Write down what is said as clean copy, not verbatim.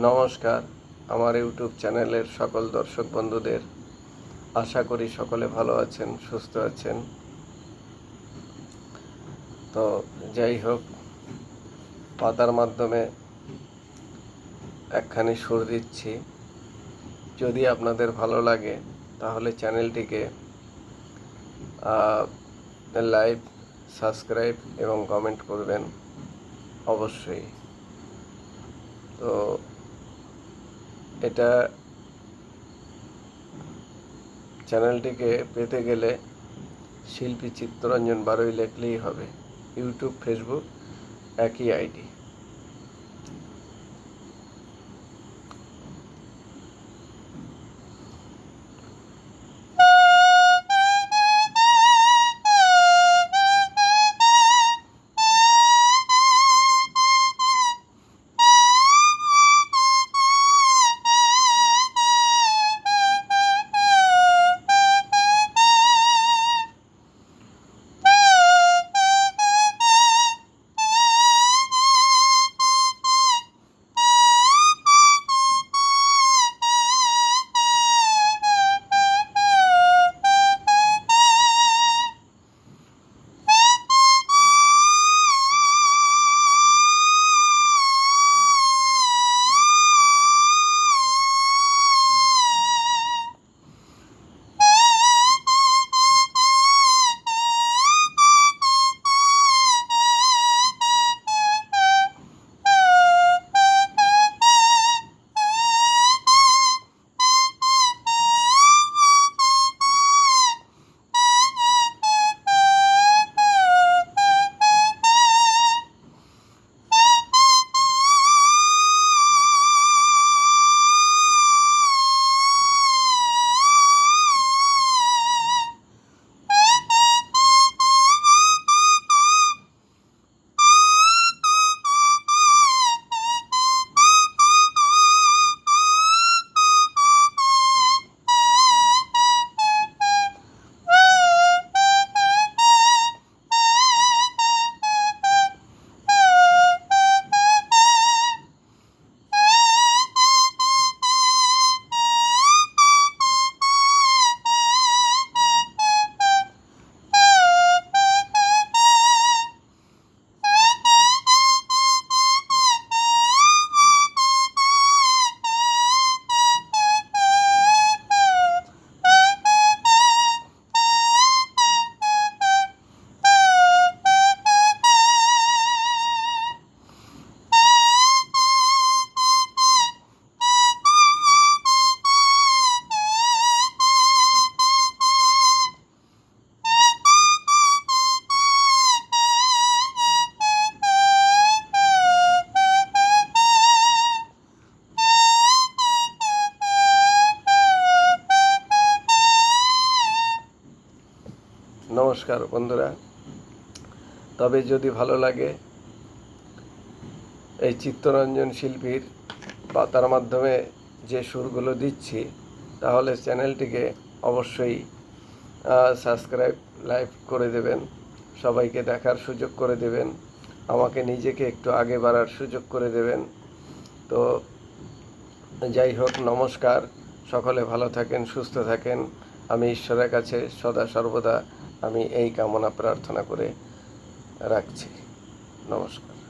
নমস্কার, আমার ইউটিউব চ্যানেলের সকল দর্শক বন্ধুদের। আশা করি সকলে ভালো আছেন, সুস্থ আছেন। তো যাই হোক, পাতার মাধ্যমে একখানি সুর দিচ্ছি। যদি আপনাদের ভালো লাগে তাহলে চ্যানেলটিকে লাইক, সাবস্ক্রাইব এবং কমেন্ট করবেন অবশ্যই। তো এটা চ্যানেলটিকে পেতে গেলে শিল্পী চিত্তরঞ্জন বারুই লিখলেই হবে। ইউটিউব, ফেসবুক একই আইডি। নমস্কার বন্ধুরা। তবে যদি ভালো লাগে এই চিত্তরঞ্জন শিল্পীর পাতার মাধ্যমে যে সুরগুলো দিচ্ছি, তাহলে চ্যানেলটিকে অবশ্যই সাবস্ক্রাইব, লাইক করে দেবেন, সবাইকে দেখার সুযোগ করে দেবেন, আমাকে নিজেকে একটু আগে বাড়ার সুযোগ করে দেবেন। তো যাই হোক, নমস্কার। সকলে ভালো থাকেন, সুস্থ থাকেন। আমি ঈশ্বরের কাছে সদা সর্বদা আমি এই কামনা প্রার্থনা করে রাখছি। নমস্কার।